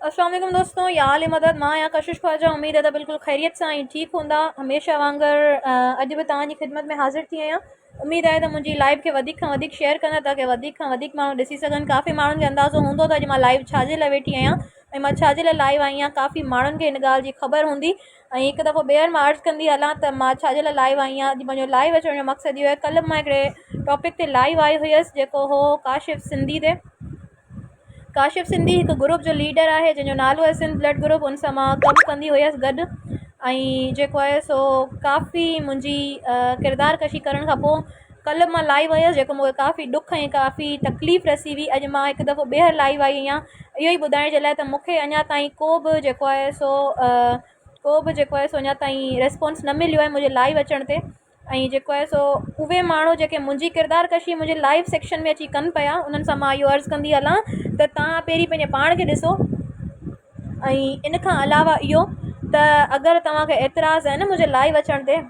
अस्सलाम वालेकुम दोस्तों, या हाल मदद मां या कशिश ख्वाजा। उम्मीद है बिल्कुल खैरियत सां ऐं ठीक हूंदा। हमेशा वांगुरु अॼु बि तव्हांजी ख़िदमत में हाज़िर थी आहियां। उम्मीद आहे त मुंहिंजी लाइव खे वधीक खां वधीक शेयर कंदा ताकी वधीक खां वधीक माण्हू ॾिसी सघनि। काफ़ी माण्हुनि खे अंदाज़ो हूंदो त अॼु मां लाइव छाजे लाइ वेठी आहियां ऐं मां छाजे लाइ लाइव आई आहियां। काफ़ी माण्हुनि खे हिन ॻाल्हि जी ख़बर हूंदी ऐं हिकु दफ़ो ॿीहर मां अर्ज़ु कंदी हलां त मां छाजे लाइ लाइव आई आहियां। अॼु मुंहिंजो लाइव अचण जो मक़सदु इहो आहे, कल्ह मां हिकिड़े टॉपिक ते लाइव आई हुयसि जेको हो काशिफ़ सिंधी ते। काशिफ़ सिंधी हिकु ग्रुप जो लीडर आहे जंहिंजो नालो आहे सिंध ब्लड ग्रुप। उन सां मां कमु कंदी हुयसि गॾु ऐं जेको आहे सो काफ़ी मुंहिंजी किरदार कशी करण खां पोइ कल्ह मां लाइव आयसि, जेको मूंखे काफ़ी ॾुख ऐं काफ़ी तकलीफ़ रसी हुई। अॼु मां हिकु दफ़ो ॿीहर लाइव आई आहियां इहो ई ॿुधाइण जे लाइ त मूंखे अञा ताईं को बि जेको आहे सो अञा ताईं रिस्पॉन्स न मिलियो आहे मुंहिंजे लाइव अचण ते। ऐं जेको आहे सो उहे माण्हू जेके मुंहिंजी किरदार कशी मुंहिंजे लाइव सेक्शन में अची कनि पिया, उन्हनि सां मां इहो अर्ज़ु कंदी हलां त तव्हां पहिरीं पंहिंजे पाण खे ॾिसो। ऐं इन खां अलावा इहो त अगरि तव्हांखे एतिराज़ु आहे न मुंहिंजे लाइव अचण ते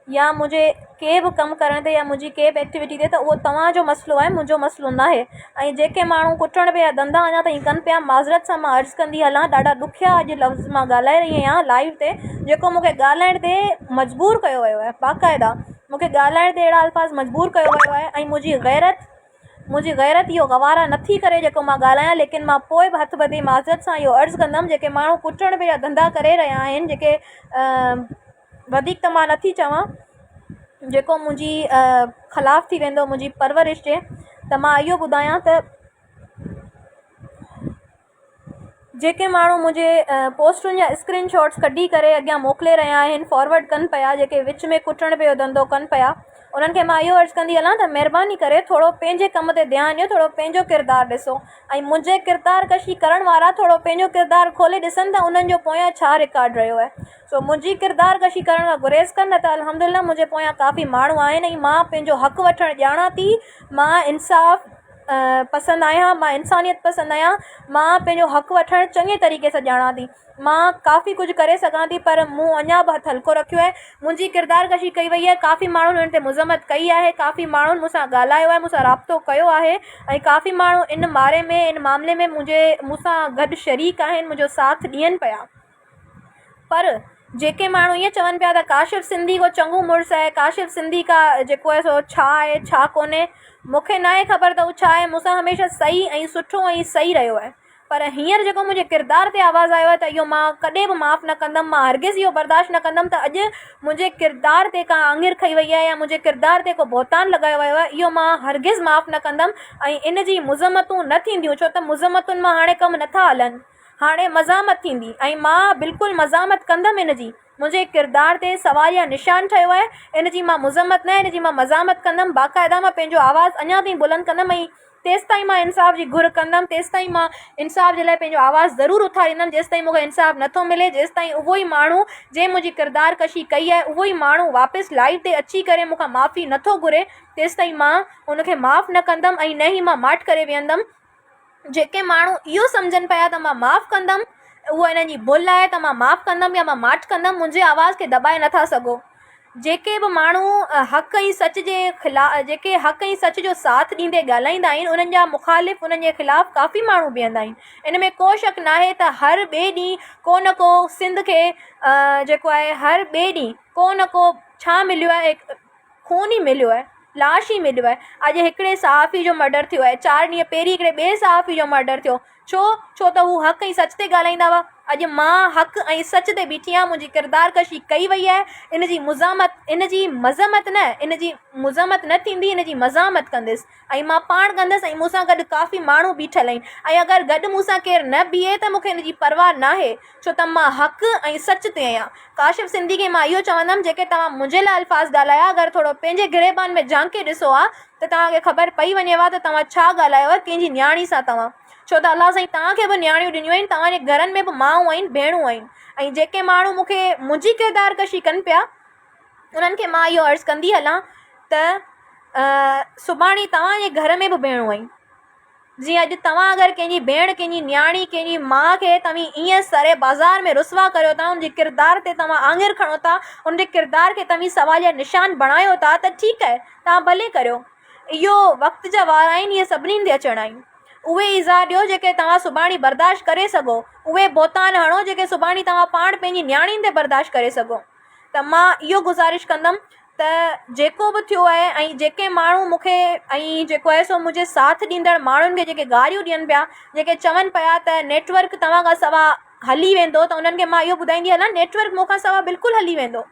या मुंहिंजे के बि कमु करण ते या मुंहिंजी के बि एक्टिविटी ते, त उहो तव्हांजो मसइलो आहे, मुंहिंजो मसइलो न आहे। ऐं जेके माण्हू कुटण पिया धंधा अञा ताईं कनि पिया, माज़रत सां मां अर्ज़ु कंदी हलां। ॾाढा ॾुखिया अॼु लफ़्ज़ मां ॻाल्हाए रही आहियां लाइव ते, जेको मूंखे ॻाल्हाइण ते मजबूर कयो वियो आहे। बाक़ाइदा मूंखे ॻाल्हाइण ते अहिड़ा अल्फाज़ मजबूर कयो वियो आहे ऐं मुंहिंजी गैरत इहो गवारा नथी करे जेको मां ॻाल्हायां। लेकिन मां पोइ बि हथु ॿधी माज़रत सां इहो अर्ज़ु कंदमि, जेके माण्हू कुटण पिया धंधा करे रहिया आहिनि, जेके वधीक त मां नथी चवां, जेको मुंहिंजी ख़िलाफ़ु थी वेंदो मुंहिंजी परवरिश जे, त मां इहो ॿुधायां त जेके माण्हू मुंहिंजे पोस्टुनि जा स्क्रीन शॉट्स कढी करे अॻियां मोकिले रहिया आहिनि, फॉरवर्ड कनि पिया, जेके विच में कुटण पियो धंधो कनि पिया, उन्हनि खे मां इहो अर्ज़ु कंदी हलां त महिरबानी करे थोरो पंहिंजे कम ते ध्यानु ॾियो, थोरो पंहिंजो किरदारु ॾिसो। ऐं मुंहिंजे किरदार कशी करण वारा थोरो पंहिंजो किरदारु खोले ॾिसनि त उन्हनि जो पोयां छा रिकॉर्ड रहियो आहे। सो मुंहिंजी किरदार कशी करण खां गुरेज़ कनि, न त अल्हम्दुलिल्लाह मुंहिंजे पोयां काफ़ी माण्हू आहिनि ऐं मां पंहिंजो हक़ु वठणु ॼाणा थी। मां इंसाफ़ पसंदि आहियां, मां इंसानियत पसंदि आहियां, मां पंहिंजो हक़ु वठणु चङे तरीक़े सां ॼाणा थी। मां काफ़ी कुझु करे सघां थी, पर मूं अञा बि हथु हल्को रखियो आहे। मुंहिंजी किरदार कशी कई वई आहे, काफ़ी माण्हुनि हिन ते मुज़मत कई आहे, काफ़ी माण्हुनि मूंसां ॻाल्हायो आहे, मूंसां राब्तो कयो आहे ऐं काफ़ी माण्हू इन बारे में इन मामले में मूंसां गॾु शरीक आहिनि, मुंहिंजो साथ ॾियनि पिया। पर जेके माण्हू ईअं चवनि पिया त काशिफ़ सिंधी को चङो मुड़ुसु आहे, काशिफ़ सिंधी का जेको आहे सो छा आहे छा कोन्हे, मूंखे न आहे ख़बर त उहो छा आहे। मूंसां हमेशह सही ऐं सुठो ऐं सही रहियो आहे। पर हींअर जेको मुंहिंजे किरदार ते आवाज़ु आयो आहे त इहो मां कॾहिं बि माफ़ु न कंदमि। मां हरगिज़ इहो बर्दाश्त न कंदमि त अॼु मुंहिंजे किरदार ते का आङिर खई वई आहे या मुंहिंजे किरदार ते को बहितान लॻायो वियो आहे। इहो मां हरगिज़ माफ़ु न कंदमि ऐं इन जी मुज़मतूं न थींदियूं, छो त मुज़मतुनि मां हाणे कमु नथा हलनि, हाणे मज़ामत थींदी ऐं मां बिल्कुलु मज़ामत कंदमि। इन जी मुंहिंजे किरदार ते सवाल या निशान ठहियो आहे, इन जी मां मुज़मत न, इन जी मां मज़ामत कंदमि। बाक़ाइदा मां पंहिंजो आवाज़ु अञा ताईं बुलंद कंदमि ऐं तेसि ताईं मां इंसाफ़ जी घुर कंदमि, तेसि ताईं मां इंसाफ़ जे लाइ पंहिंजो आवाज़ु ज़रूरु उथारींदमि, जेसि ताईं मूंखे इंसाफ़ नथो मिले, जेसि ताईं उहो ई माण्हू जंहिं मुंहिंजी किरदार कशी कई आहे, उहो ई माण्हू वापसि लाइव ते अची करे मूंखां माफ़ी नथो घुरे, तेसि ताईं मां उनखे माफ़ु न कंदमि ऐं न ई मां माठ करे वेहंदमि। जेके माण्हू इहो सम्झनि पिया त मां माफ़ु कंदमि, उहा इन्हनि जी भुल आहे, त मां माफ़ु कंदमि या मां माठ कंदमि, मुंहिंजे आवाज़ खे दॿाए नथा सघो। जेके बि माण्हू हक़ ऐं सच जे ख़िलाफ़ु, जेके हक़ ऐं सच जो साथ ॾींदे ॻाल्हाईंदा आहिनि, उन्हनि जा मुख़ालिफ़, उन्हनि जे ख़िलाफ़ु काफ़ी माण्हू बीहंदा आहिनि। इन में को शक न आहे त हर ॿिए ॾींहुं को न को सिंध खे जेको आहे हर ॿिए ॾींहुं को न को छा मिलियो आहे, खून ई मिलियो आहे, लाश ई मिलियो आहे। अॼु हिकिड़े सहाफ़ी जो मर्डर थियो आहे, 4 ॾींहं पहिरीं हिकिड़े ॿिए सहाफ़ी जो मर्डर थियो। छो त हू हक़ ऐं सच ते ॻाल्हाईंदा हुआ। अॼु मां हक़ ऐं सच ते बीठी आहियां, मुंहिंजी किरदार कशी कई वई आहे, इन जी मज़मत न, इन जी मुज़मत न थींदी, इन जी मज़ामत कंदसि ऐं मां पाण कंदसि ऐं मूंसां गॾु काफ़ी माण्हू बीठल आहिनि। ऐं अगरि गॾु मूंसां केरु न बीहे त मूंखे इन जी परवाह न आहे, छो त मां हक़ ऐं सच ते आहियां। काशिफ़ सिंधी खे मां इहो चवंदमि, जेके तव्हां मुंहिंजे लाइ अल्फाज़ ॻाल्हाया, अगरि थोरो पंहिंजे गिरेबान में झांके ॾिसो आहे त तव्हांखे ख़बर पई वञेव त तव्हां छा ॻाल्हायो आहे, कंहिंजी न्याणी सां तव्हां, छो त अलाह साईं तव्हांखे बि न्याणियूं ॾिनियूं आहिनि, तव्हांजे घरनि में बि माऊं आहिनि, भेणूं आहिनि। ऐं जेके माण्हू मूंखे मुंहिंजी किरदार कशी कनि पिया, उन्हनि खे मां इहो अर्ज़ु कंदी हलां त सुभाणे तव्हांजे घर में बि भेणूं आहिनि। जीअं अॼु तव्हां अगरि कंहिंजी भेण, कंहिंजी न्याणी, कंहिंजी माउ खे तव्हां ईअं सरे बाज़ार में रुसवा करियो था, उनजे किरदार ते तव्हां आङिर खणो था, उनजे किरदार खे तव्हां सवाल या निशान बणायो था, त ठीकु आहे, तव्हां भले करियो। इहो वक़्त जा वार आहिनि, इहे सभिनीनि ते अचणा आहिनि। उहे इज़ा ॾियो जेके तव्हां सुभाणे बर्दाश्त करे सघो, उहे बोतान हणो जेके सुभाणे तव्हां पाण पंहिंजी नियाणियुनि ते बर्दाश्त करे सघो। त मां इहो गुज़ारिश कंदमि त जेको बि थियो आहे ऐं जेके माण्हू मूंखे ऐं जेको आहे सो मुंहिंजे साथ ॾींदड़ माण्हुनि खे जेके गारियूं ॾियनि पिया, जेके चवनि पिया त नेटवर्क तव्हां खां सवाइ हली वेंदो, त उन्हनि खे मां इहो ॿुधाईंदी हलां नेटवर्क मूंखां सवाइ बिल्कुलु हली वेंदो।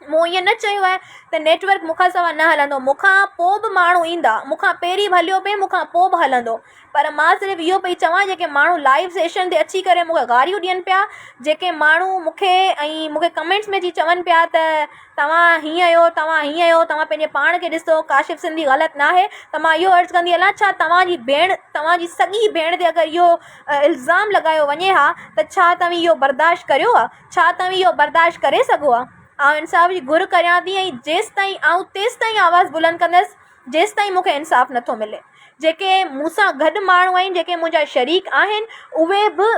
मूं ईअं न चयो आहे त नेटवर्क मूंखां सवाइ न हलंदो, मूंखां पोइ बि माण्हू ईंदा, मूंखां पहिरीं बि हलियो पिए, मूंखां पोइ बि हलंदो। पर मां सिर्फ़ु इहो पई चवां जेके माण्हू लाइव सेशन ते अची करे मूंखे गारियूं ॾियनि पिया, जेके माण्हू मूंखे कमेंट्स में जी चवनि पिया त तव्हां हीअं आहियो, तव्हां हीअं आहियो, तव्हां पंहिंजे पाण खे ॾिसो, काशिफ़ सिंधी ग़लति न आहे, त मां इहो अर्ज़ु कंदी हलां छा तव्हांजी भेण, तव्हांजी सॻी भेण ते अगरि इहो इल्ज़ाम लॻायो वञे हा त छा तव्हां इहो बर्दाश्त करियो आहे, छा तव्हां इहो बर्दाश्त करे सघो आहे? आउं इंसाफ़ जी घुर करियां थी ऐं जेसि ताईं आउं तेसि ताईं आवाज़ु बुलंद कंदसि जेसि ताईं मूंखे इंसाफ़ नथो मिले। जेके मूंसां गॾु माण्हू आहिनि, जेके मुंहिंजा शरीक आहिनि, उहे बि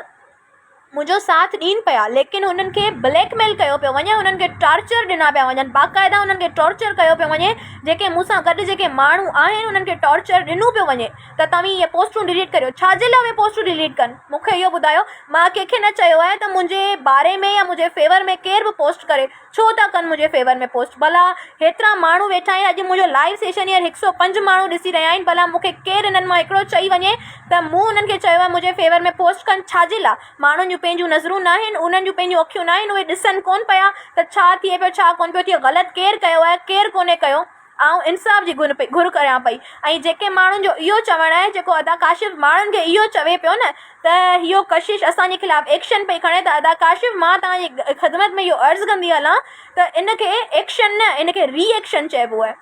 मुंहिंजो साथ ॾियनि पिया, लेकिन हुननि खे ब्लैकमेल कयो पियो वञे, हुननि खे टॉर्चर ॾिना पिया वञनि, बाक़ाइदा हुननि खे टॉर्चर कयो पियो वञे। जेके मूंसां गॾु जेके माण्हू आहिनि उन्हनि खे टॉर्चर ॾिनो पियो वञे त तव्हां इहे पोस्टूं डिलीट करियो। छाजे लाइ उहे पोस्टूं डिलीट कनि? मूंखे इहो ॿुधायो। मां कंहिंखे न चयो आहे त मुंहिंजे बारे में या मुंहिंजे फेवर में केर बि पोस्ट करे, छो था कनि मुंहिंजे फेवर में पोस्ट? भला हेतिरा माण्हू वेठा आहिनि, अॼु मुंहिंजो लाइव सेशन हींअर 105 माण्हू ॾिसी रहिया आहिनि, भला मूंखे केरु हिननि मां हिकिड़ो चई वञे त मूं उन्हनि खे चयो आहे मुंहिंजे फेवर में पोस्ट कनि? छाजे लाइ? माण्हुनि जूं पंहिंजूं नज़रूं न आहिनि, उन्हनि जूं पंहिंजूं अखियूं न आहिनि, उहे ॾिसनि कोन पिया त छा थिए पियो, छा कोन पियो थिए, ग़लति केरु कयो आहे, केरु कोन्हे कयो। ऐं इंसाफ़ जी घुर करियां पई। ऐं जेके माण्हुनि जो इहो चवणु आहे, जेको अदा काशिफ़ माण्हुनि खे इहो चवे पियो न त इहो कशिश असांजे ख़िलाफ़ु एक्शन पई खणे, त अदा काशिफ़ मां तव्हांजी ख़िदमत में इहो अर्ज़ु कंदी हलां त इनखे एक्शन न, इनखे रिएक्शन चइबो आहे।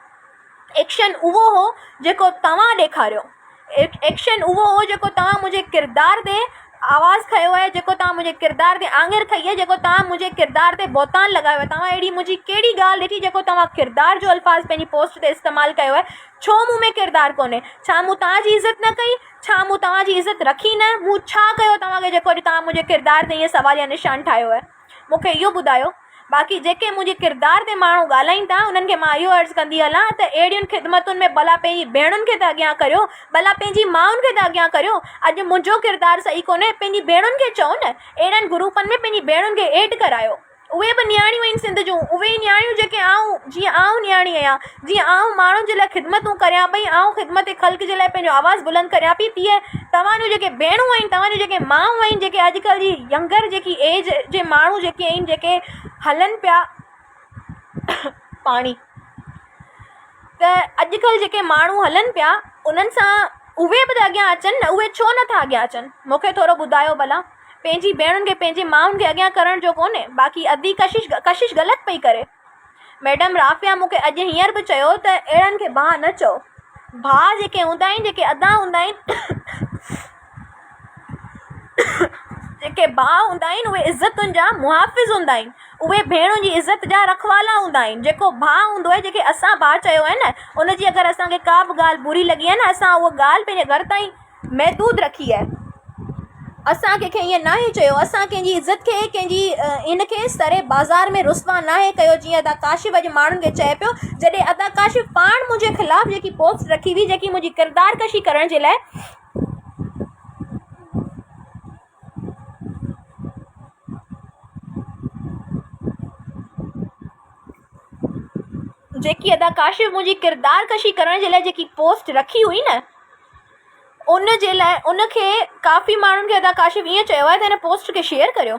एक्शन उहो हो जेको तव्हां ॾेखारियो, एक्शन उहो हो जेको तव्हां मुंहिंजे किरदार ते आवाज़ु खयो आहे, जेको तव्हां मुंहिंजे किरदार ते आङिर खई आहे, जेको तव्हां मुंहिंजे किरदार ते बोतान लॻायो आहे। तव्हां अहिड़ी मुंहिंजी कहिड़ी ॻाल्हि ॾिठी जेको तव्हां किरदार जो अल्फाज़ पंहिंजी पोस्ट ते इस्तेमालु कयो आहे? छो मूं में किरदार कोन्हे? छा मूं तव्हांजी इज़त न कई? छा मूं तव्हांजी इज़त रखी न? मूं छा कयो तव्हांखे जेको तव्हां मुंहिंजे किरदार ते ईअं सवालिया निशान ठाहियो आहे? मूंखे इहो ॿुधायो। बाक़ी जेके मुंहिंजे किरदार ते माण्हू ॻाल्हाइनि था उन्हनि खे मां इहो अर्ज़ु कंदी हलां त अहिड़ियुनि ख़िदमतुनि में भला पंहिंजी भेणुनि खे त अॻियां करियो, भला पंहिंजी माउनि खे त अॻियां करियो। अॼु मुंहिंजो किरदारु सही कोन्हे, पंहिंजी भेणुनि खे चओ न, अहिड़नि ग्रुपनि में पंहिंजी भेणुनि खे एड करायो। उहे बि नियाणियूं आहिनि सिंध जूं, उहे ई नियाणियूं जेके जीअं आउं नियाणी आहियां, जीअं आउं माण्हुनि जे लाइ ख़िदमतूं करियां पई, आउं ख़िदमत ख़ल्क़ जे लाइ पंहिंजो आवाज़ु बुलंद करियां पई, तीअं तव्हांजूं जेके भेणूं आहिनि, तव्हांजूं जेके माऊं आहिनि, जेके अॼुकल्ह जी यंगर जेकी एज जे माण्हू जेके आहिनि, जेके हलनि पिया पाणी, त अॼुकल्ह जेके माण्हू हलनि पिया उन्हनि सां उहे बि त अॻियां अचनि न, उहे छो नथा अॻियां अचनि? मूंखे थोरो ॿुधायो भला। पंहिंजी भेणुनि खे, पंहिंजी माउनि खे अॻियां करण जो कोन्हे। बाक़ी अधी कशिश ग़लति पई करे। मैडम राफ़िया मूंखे अॼु हींअर बि चयो त अहिड़नि खे भाउ न चओ। भाउ जेके हूंदा आहिनि, जेके अदा हूंदा आहिनि, जेके भाउ हूंदा आहिनि उहे इज़तुनि जा मुहाफ़िज़ हूंदा आहिनि, उहे भेणुनि जी इज़त जा रखवाला हूंदा आहिनि। जेको भाउ हूंदो आहे, जेके असां भाउ चयो आहे न, उनजी अगरि असांखे का बि ॻाल्हि बुरी लॻी आहे न, असां उहा ॻाल्हि पंहिंजे घर ताईं महदूद रखी आहे। असां कंहिंखे ईअं नाहे चयो, असां कंहिंजी इज़त खे, कंहिंजी इनखे सरे बाज़ार में रुसवा नाहे कयो। जीअं अदा काशिफ़ अॼु माण्हुनि खे चए पियो, जॾहिं अदा काशिफ़ पाण मुंहिंजे ख़िलाफ़ु जेकी पोस्ट रखी हुई, जेकी मुंहिंजी किरदार कशी करण जे लाइ मुंहिंजी किरदार कशी करण जे लाइ जेकी पोस्ट रखी हुई न, उन जे लाइ उनखे काफ़ी माण्हुनि खे अदा काशिफ़ ईअं चयो आहे त हिन पोस्ट खे शेयर करियो।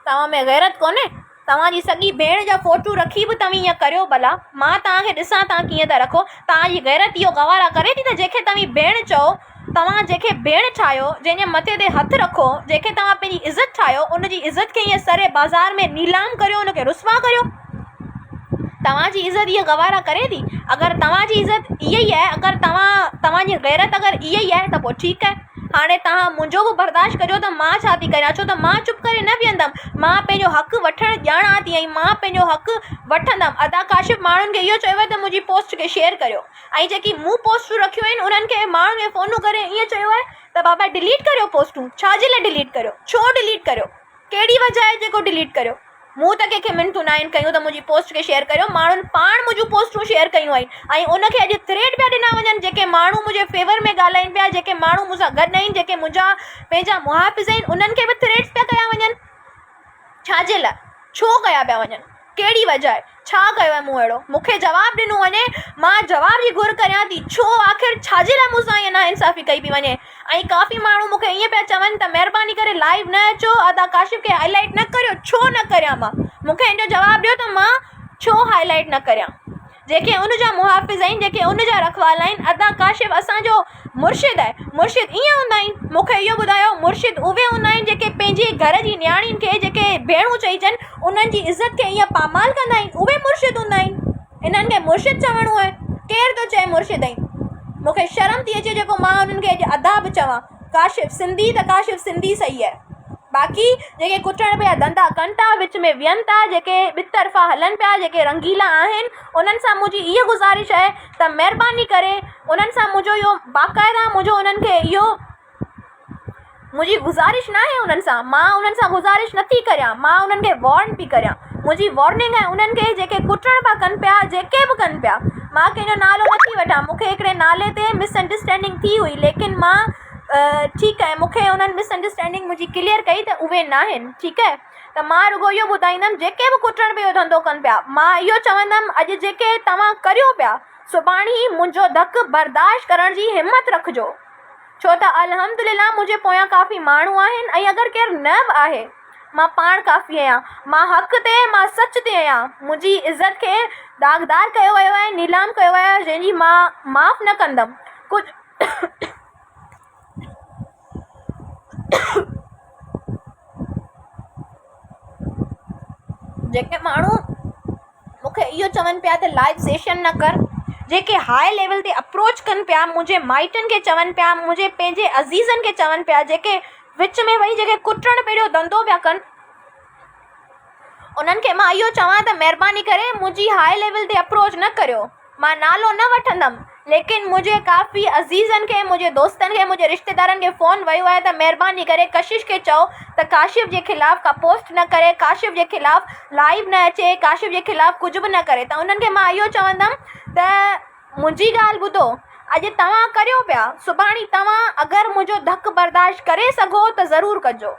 तव्हां में गैरत कोन्हे? तव्हांजी सॻी भेण जा फ़ोटू रखी बि तव्हां ईअं करियो भला। मां तव्हांखे ॾिसां तव्हां कीअं था रखो। तव्हांजी गैरत इहो गवारा करे थी त जंहिंखे तव्हां भेण चओ, तव्हां जंहिंखे भेण ठाहियो, जंहिंजे मथे ते हथु रखो, जंहिंखे तव्हां पंहिंजी इज़त ठाहियो, उनजी इज़त खे ईअं सरे बाज़ार में नीलाम करियो, उनखे रुसवा करियो। तव्हांजी इज़त इहा गवारा करे थी? अगरि तव्हांजी इज़त इहा ई आहे, अगरि तव्हांजी गैरत अगरि इहा ई आहे त पोइ ठीकु आहे। हाणे तव्हां मुंहिंजो बि बर्दाश्त कजो त मां छा थी करियां, छो त मां चुप करे न बीहंदमि। मां पंहिंजो हक़ु वठणु ॼाणा थी ऐं मां पंहिंजो हक़ु वठंदमि। अदा काशिफ़ माण्हुनि खे इहो चयो आहे त मुंहिंजी पोस्ट खे शेयर करियो, ऐं जेकी मूं पोस्टूं रखियूं आहिनि उन्हनि खे माण्हुनि खे फ़ोनूं करे ईअं चयो आहे त बाबा डिलीट करियो पोस्टूं। छाजे लाइ डिलीट करियो? छो डिलीट करियो? कहिड़ी वजह आहे जेको डिलीट करियो? मूं त कंहिंखे मिंटू न आहिनि कयूं त मुंहिंजी पोस्ट खे शेयर करियो। माण्हुनि पाण मुंहिंजूं पोस्टूं शेयर कयूं आहिनि ऐं उनखे अॼु थ्रेड पिया ॾिना वञनि। जेके माण्हू मुंहिंजे फेवर में ॻाल्हाइनि पिया, जेके माण्हू मूंसां गॾु आहिनि, जेके मुंहिंजा पंहिंजा मुहाफ़िज़ आहिनि, उन्हनि खे बि थ्रेड्स पिया कया वञनि। छाजे लाइ? छो कया पिया वञनि? कहिड़ी वजह आहे? छा कयो आहे मूं अहिड़ो? मूंखे जवाबु ॾिनो वञे, मां जवाब जी घुर करियां थी। छो आख़िर छाजे लाइ मूंसां ईअं नाइंसाफ़ी कई पई वञे? ऐं काफ़ी माण्हू मूंखे ईअं पिया चवनि त महिरबानी करे लाइव न अचो, अदा काशिफ़ खे हाईलाइट न करियो। छो न करियां मां? मूंखे हिन जो जवाबु ॾियो त मां छो हाईलाइट न करियां? जेके उनजा मुहाफ़िज़ आहिनि, जेके उनजा रखवाला आहिनि, अदा काशिफ़ असांजो मुर्शिद आहे। मुर्शिद ईअं हूंदा आहिनि? मूंखे इहो ॿुधायो, मुर्शिद उहे हूंदा आहिनि जेके पंहिंजे घर जी न्याणियुनि खे, जेके भेणूं चइजनि, उन्हनि जी इज़त खे ईअं पामाल कंदा आहिनि, उहे मुर्शिद हूंदा आहिनि। इन्हनि खे मुर्शिद चवणो आहे? केरु थो चए मुर्शिद आहिनि? मूंखे शर्म थी अचे जेको मां उन्हनि खे अॼु अदा बि चवां। काशिफ़ सिंधी त काशिफ़ सिंधी सही आहे। बाक़ी जेके कुटण पिया धंधा कनि था, विच में विहनि था, जेके ॿिनि तरफ़ा हलनि पिया, जेके रंगीला आहिनि, उन्हनि सां मुंहिंजी इहा गुज़ारिश आहे त महिरबानी करे उन्हनि सां मुंहिंजो इहो बाक़ाइदा मुंहिंजो उन्हनि खे इहो मुंहिंजी गुज़ारिश न आहे उन्हनि सां। मां उन्हनि सां गुज़ारिश नथी करियां, मां उन्हनि खे वॉर्न पई करियां। मुंहिंजी वॉर्निंग आहे उन्हनि खे जेके कुटण पिया कनि पिया, जेके बि कनि पिया। मां कंहिंजो नालो नथी वठां, मूंखे हिकिड़े नाले ते मिसअंडरस्टैंडिंग थी हुई, लेकिन मां ठीकु आहे, मूंखे उन्हनि मिसअंडरस्टैंडिंग मुंहिंजी क्लियर कई त उहे न आहिनि। ठीकु आहे, त मां रुगो इहो ॿुधाईंदमि जेके बि कुटण पियो धंधो कनि पिया, मां इहो चवंदमि अॼु जेके तव्हां करियो पिया, सुभाणे मुंहिंजो धकु बर्दाश्त करण जी हिमत रखिजो। छो त अल्हम्दुलिल्लाह मुंहिंजे पोयां काफ़ी माण्हू आहिनि ऐं अगरि केरु न बि आहे, मां पाण काफ़ी आहियां। मां हक़ ते, मां सच ते आहियां। मुंहिंजी इज़त खे दाग़दार कयो वियो आहे, नीलाम कयो वियो आहे, जंहिंजी मां माफ़ न कंदमि। कुझु जेके माण्हू मूंखे इहो चवनि पिया त लाइव सेशन न कर, जेके हाई लेवल ते अप्रोच कनि पिया, मुंहिंजे माइटनि खे चवनि पिया, मुंहिंजे पंहिंजे अज़ीज़नि खे चवनि पिया, जेके विच में वही जेके कुटण पहिरियों धंधो पिया कनि, उन्हनि खे मां इहो चवां त महिरबानी करे मुंहिंजी हाई लेवल ते अप्रोच न करियो। मां नालो न वठंदमि, लेकिन मुंहिंजे काफ़ी अज़ीज़नि खे, मुंहिंजे दोस्तनि खे, मुंहिंजे रिश्तेदारनि खे फ़ोन वियो आहे त महिरबानी करे कशिश खे चओ त काशिफ़ जे ख़िलाफ़ु का पोस्ट न करे, काशिफ़ जे ख़िलाफ़ु लाइव न अचे, काशिफ़ जे ख़िलाफ़ु कुझु बि न करे। त उन्हनि खे मां इहो चवंदमि त मुंहिंजी ॻाल्हि ॿुधो, अॼु तव्हां करियो पिया, सुभाणे तव्हां अगरि मुंहिंजो धकु बर्दाश्त करे सघो त ज़रूरु कजो,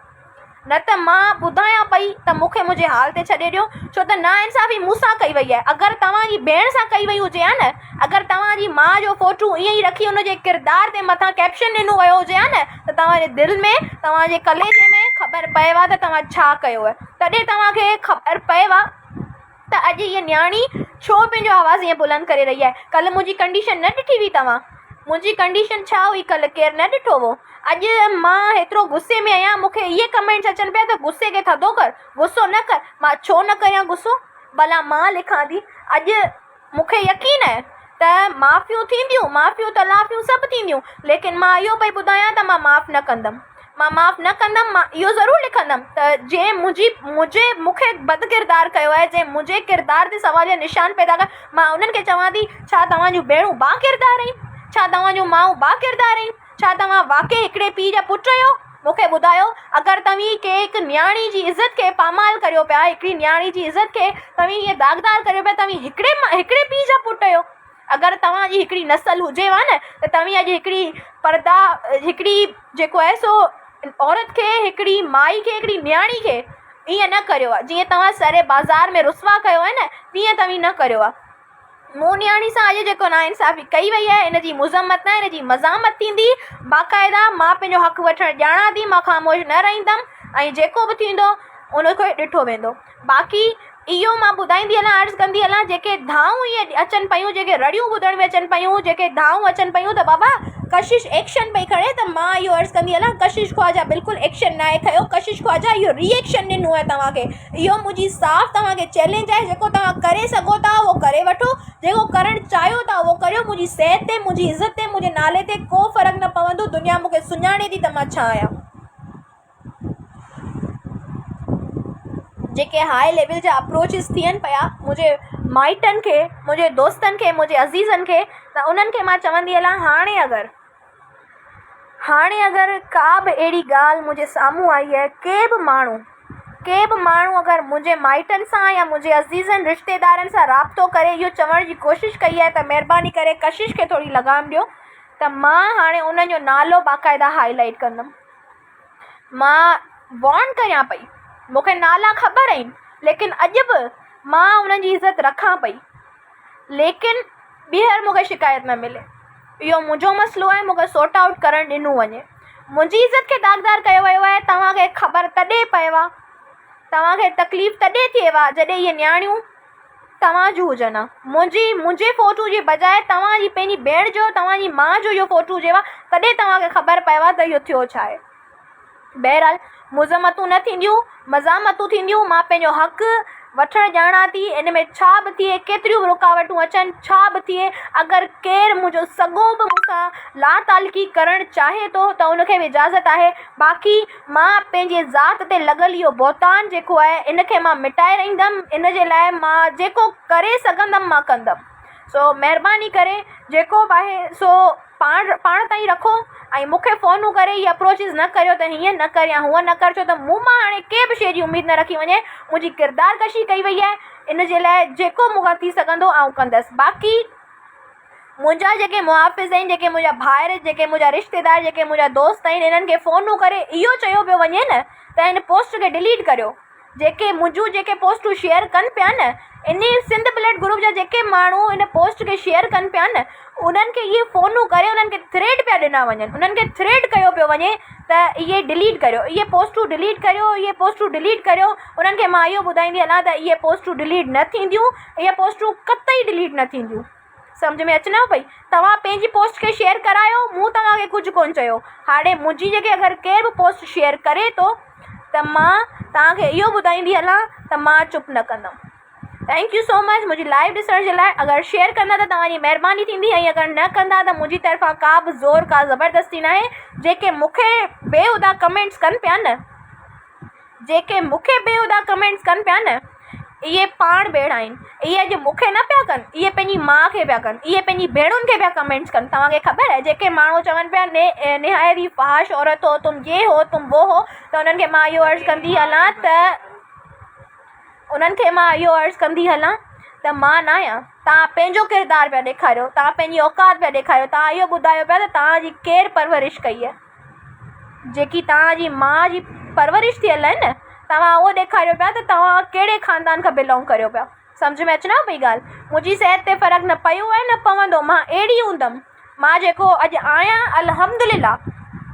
न त मां ॿुधायां पई त मूंखे मुंहिंजे हाल ते छॾे ॾियो। छो त नाइंसाफ़ी मूंसां कई वई आहे। अगरि तव्हांजी भेण सां कई वई हुजे हा न, अगरि तव्हांजी माउ जो फोटू ईअं ई रखी हुनजे किरदार ते मथां कैप्शन ॾिनो वियो हुजे हा न, त तव्हांजे दिलि में, तव्हांजे कलेजे में ख़बर पएव त तव्हां छा कयो आहे। तॾहिं तव्हांखे ख़बर पएव त अॼु हीअ न्याणी छो पंहिंजो आवाज़ु ईअं बुलंद करे रही आहे। कल्ह मुंहिंजी कंडीशन न ॾिठी हुई तव्हां? मुंहिंजी कंडीशन छा हुई कल्ह, केरु न ॾिठो हो? अॼु मां हेतिरो गुस्से में आहियां, मूंखे इहे कमेंट्स अचनि पिया त गुस्से खे थधो कर, गुस्सो न कर। मां छो न करियां गुस्सो? भला मां लिखां थी, अॼु मूंखे यकीन आहे त माफ़ियूं थींदियूं, माफ़ियूं तलाफ़ियूं सभु थींदियूं, लेकिन मां इहो पई ॿुधायां त मां माफ़ु न कंदमि। मां माफ़ु न कंदमि। मां इहो ज़रूरु लिखंदमि त जंहिं मूंखे बद किरदारु कयो आहे, जंहिं मुंहिंजे किरदार ते सवाल जा निशान पैदा कया, मां उन्हनि खे चवां थी, छा तव्हांजूं भेणूं बा किरदार आहिनि? छा तव्हांजूं माऊं बा किरदार आहिनि? छा तव्हां वाक़ई हिकिड़े पीउ जा पुट आहियो? मूंखे ॿुधायो, अगरि तव्हीं के हिकु न्याणी जी इज़त खे पामाल करियो पिया, हिकिड़ी न्याणी जी इज़त खे तव्हीं ईअं दाग़दार करियो पिया, तव्हीं हिकिड़े पीउ जा पुट आहियो। अगरि तव्हांजी हिकिड़ी नसल हुजेव न, त तव्हीं अॼु हिकिड़ी जेको आहे सो औरत खे, हिकिड़ी माई खे, हिकिड़ी न्याणी खे ईअं न करियो आहे। जीअं तव्हां सरे बाज़ार में रुसवा कयो आहे न, तीअं तव्हीं न करियो आहे। मूं न्याणी सां अॼु जेको नाइंसाफ़ी कई वई आहे, इन जी मुज़म्मत न, इन जी मज़ामत थींदी। बाक़ाइदा मां पंहिंजो हक़ु वठणु ॼाणा थी, मां ख़ामोश न रहंदमि ऐं जेको बि थींदो उनखे ॾिठो वेंदो। बाक़ी इहो मां ॿुधाईंदी हलां, अर्ज़ु कंदी हलां, जेके धाऊं इहे अचनि पियूं, जेके रड़ियूं ॿुधण में अचनि पियूं, जेके धाऊं अचनि पियूं त बाबा कशिश एक्शन पई खणे, त मां इहो अर्ज़ु कंदी हलां, कशिश ख्वाजा बिल्कुलु एक्शन न आहे खयो। कशिश ख्वाजा इहो रिएक्शन ॾिनो आहे तव्हांखे। इहो मुंहिंजी साफ़ तव्हांखे चैलेंज आहे। जेको तव्हां करे सघो था उहो करे वठो, जेको करणु चाहियो था उहो करियो। मुंहिंजी सिहत ते, मुंहिंजी इज़त ते, मुंहिंजे नाले ते को फ़र्क़ु न पवंदो। दुनिया मूंखे सुञाणे थी त मां छा आहियां। जेके हाई लेवल जा अप्रोचिस थियनि पिया मुंहिंजे माइटनि खे, मुंहिंजे दोस्तनि खे, मुंहिंजे अज़ीज़नि खे, त उन्हनि खे मां चवंदी हलां, हाणे अगरि का बि अहिड़ी ॻाल्हि मुंहिंजे साम्हूं आई आहे, के बि माण्हू के बि माण्हू अगरि मुंहिंजे माइटनि सां या मुंहिंजे अज़ीज़नि रिश्तेदारनि सां राब्तो करे इहो चवण जी कोशिशि कई आहे त महिरबानी करे कशिश खे थोरी लगाम ॾियो, त मां हाणे उन्हनि जो नालो बाक़ाइदा हाईलाइट कंदमि। मां वॉर्न करियां पई, मूंखे नाला ख़बर आहिनि, लेकिन अॼु बि मां उन्हनि जी इज़त रखां पई, लेकिन ॿीहर मूंखे शिकायत न मिले। इहो मुंहिंजो मसइलो आहे, मूंखे सॉर्ट आउट करणु ॾिनो वञे। मुंहिंजी इज़त खे दाग़दार कयो वियो आहे। तव्हांखे ख़बर तॾहिं पएव, तव्हांखे तकलीफ़ तॾहिं थिएव जॾहिं इहे नियाणियूं तव्हां जूं हुजनि हा। मुंहिंजे फ़ोटू जे बजाए तव्हांजी पंहिंजी भेण जो, तव्हांजी माउ जो इहो फ़ोटू हुजेव, तॾहिं तव्हांखे ख़बर पएव त इहो थियो छा आहे। बहरहाल मुज़मतूं न थींदियूं, मज़ामतूं थींदियूं। मां पंहिंजो हक़ु वठणु ॼाणा थी, इन में छा बि थिए, केतिरियूं बि रुकावटूं अचनि, छा बि थिए, अगरि केरु मुंहिंजो सॻो बि मूंसां लातालकी करणु चाहे थो त उनखे बि इजाज़त आहे। बाक़ी मां पंहिंजे ज़ात ते लॻल इहो बौतान जेको आहे इनखे मां मिटाए रहींदमि। इन जे लाइ मां जेको करे सघंदमि मां कंदमि। सो महिरबानी करे जेको बि आहे सो पाण ताईं रखो ऐं मूंखे फ़ोनूं करे इहे अप्रोचिस न करियो त हीअं न कर या हूअं न कर, छो त मूं मां हाणे कंहिं बि शइ जी उमेदु न रखी वञे। मुंहिंजी किरदार कशी कई वई आहे, इन जे लाइ जेको मूंखां थी सघंदो आउं कंदसि। बाक़ी मुंहिंजा जेके मुहाफ़िज़ आहिनि, जेके मुंहिंजा भाइर, जेके मुंहिंजा रिश्तेदार, जेके मुंहिंजा दोस्त आहिनि, इन्हनि खे फ़ोनूं करे इहो चयो पियो वञे न त हिन पोस्ट खे डिलीट करियो। जेके पोस्टूं शेयर कनि पिया न, इन सिंध बुलेट ग्रुप जा जेके माण्हू इन पोस्ट खे शेयर कनि पिया न, उन्हनि खे इहे फ़ोनूं करे उन्हनि खे थ्रेड पिया ॾिना वञनि, उन्हनि खे थ्रेड कयो पियो वञे त इहे डिलीट करियो, इहे पोस्टूं डिलीट करियो, इहे पोस्टूं डिलीट करियो। उन्हनि खे मां इहो ॿुधाईंदी हलां त इहे पोस्टूं डिलीट न थींदियूं, इहे पोस्टूं कतई डिलीट न थींदियूं। सम्झ में अचेव पई? तव्हां पंहिंजी पोस्ट खे शेयर करायो, मूं तव्हांखे कुझु कोन्ह चयो। हाणे मुंहिंजी जेके अगरि केर बि पोस्ट शेयर करे थो त मां तव्हांखे इहो ॿुधाईंदी हलां त मां चुप न कंदमि। थैंक यू सो मच मुंहिंजी लाइव ॾिसण जे लाइ। अगरि शेयर कंदा त तव्हांजी महिरबानी थींदी, ऐं अगरि न कंदा त मुंहिंजी तरफ़ां का बि ज़ोर, का ज़बरदस्ती न आहे। जेके मूंखे बेहुदा कमेंट्स कनि पिया न, जेके मूंखे बेहुदा कमेंट्स कनि पिया न, इहे पाण भेण आहिनि। इहे अॼु मूंखे न पिया कनि, इहे पंहिंजी माउ खे पिया कनि, इहे पंहिंजी भेणुनि खे पिया कमेंट्स कनि। तव्हांखे ख़बर आहे जेके माण्हू चवनि पिया निहायत ही फ़हाश औरत हो, तुम ये हो, तुम वो हो, त उन्हनि खे मां इहो अर्ज़ु कंदी हलां त मां न आहियां। तव्हां पंहिंजो किरदारु पिया ॾेखारियो, तव्हां पंहिंजी औकात पिया ॾेखारियो। तव्हां इहो ॿुधायो पिया त तव्हांजी केरु परवरिश कई आहे, जेकी तव्हांजी माउ जी परवरिश थियल आहे न, तव्हां उहो ॾेखारियो पिया त तव्हां कहिड़े ख़ानदान खां बिलोंग करियो पिया। सम्झ में अचेव पई ॻाल्हि? मुंहिंजी सिहत ते फ़र्क़ु न पियो आहे, न पवंदो। मां अहिड़ी हूंदमि, मां जेको अॼु आहियां अल्हम्दुलिल्लाह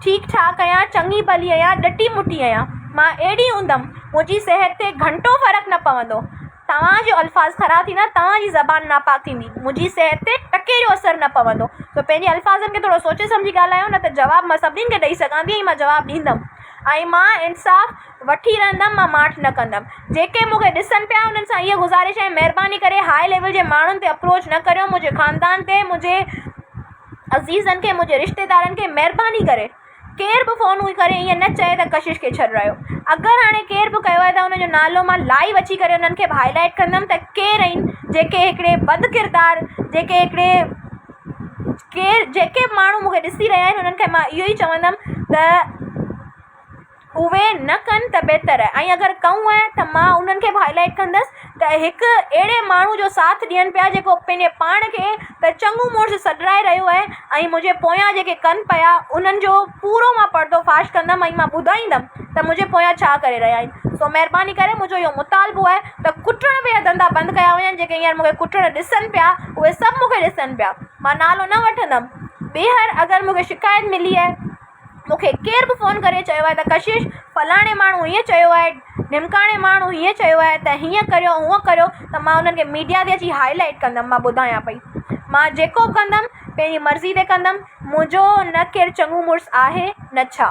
ठीकु ठाकु आहियां, चङी भली आहियां, ॾटी मुटी आहियां। मां अहिड़ी हूंदमि, मुंहिंजी सिहत ते घंटो फ़र्क़ु न पवंदो। तव्हांजो अल्फाज़ ख़राबु थींदा, तव्हांजी ज़बान नापाक थींदी, मुंहिंजी सिहत ते टके जो असरु न पवंदो। त पंहिंजे अल्फाज़नि खे थोरो सोचे सम्झी ॻाल्हायो, न त जवाबु मां सभिनीनि खे ॾेई सघां थी, ऐं मां जवाबु ॾींदमि ऐं मां इंसाफ़ वठी रहंदमि, मां माठ न कंदमि। जेके मूंखे ॾिसनि पिया उन्हनि सां इहा गुज़ारिश आहे, महिरबानी करे हाई लेवल जे माण्हुनि ते अप्रोच न करियो। मुंहिंजे ख़ानदान ते, मुंहिंजे अज़ीज़नि खे, मुंहिंजे रिश्तेदारनि खे महिरबानी करे केर बि फ़ोन करे ईअं न चए त कशिश खे छॾायो। अगरि हाणे केर बि कयो आहे त हुनजो नालो मां लाइव अची करे उन्हनि खे हाईलाइट कंदमि त केरु आहिनि जेके हिकिड़े बद किरदार, जेके माण्हू मूंखे ॾिसी रहिया आहिनि, उन्हनि खे मां इहो ई चवंदमि त उहे न कनि त बहितर आहे। ऐं अगरि कयूं आहे त मां उन्हनि खे बि हाईलाइट कंदसि त हिकु अहिड़े माण्हू जो साथ ॾियनि पिया जेको पंहिंजे पाण खे त चङो मुड़ुसु सॾाए रहियो आहे, ऐं मुंहिंजे पोयां जेके कनि पिया उन्हनि जो पूरो मां पर्दो फाश कंदमि ऐं मां ॿुधाईंदमि त मुंहिंजे पोयां छा करे रहिया आहिनि। सो महिरबानी करे मुंहिंजो इहो मुतालबो आहे त कुटण बि धंधा बंदि कया वञनि। जेके हींअर मूंखे कुटण ॾिसनि पिया उहे सभु मूंखे ॾिसनि पिया। मां नालो न वठंदमि। ॿीहर अगरि मूंखे शिकायत मिली आहे, मूंखे केर बि फ़ोन करे चयो आहे त कशिश फलाणे माण्हू हीअं चयो आहे, ढिमकाणे माण्हू हीअं चयो आहे, त हीअं करियो हूअं करियो, त मां उन्हनि खे मीडिया ते अची हाईलाइट कंदमि। मां ॿुधायां पई, मां जेको बि कंदमि पंहिंजी मर्ज़ी ते कंदमि। मुंहिंजो न केरु चङो मुड़ुसु आहे न छा।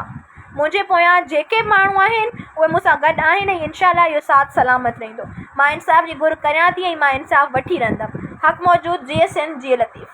मुंहिंजे पोयां जेके माण्हू आहिनि उहे मूंसां गॾु आहिनि, ऐं इनशाला इहो साथ सलामत रहंदो। मां इंसाफ़ जी घुर करियां थी ऐं मां इंसाफ़ वठी रहंदमि। हक़ मौजूद, जीअं सिंध, जीअं लतीफ़।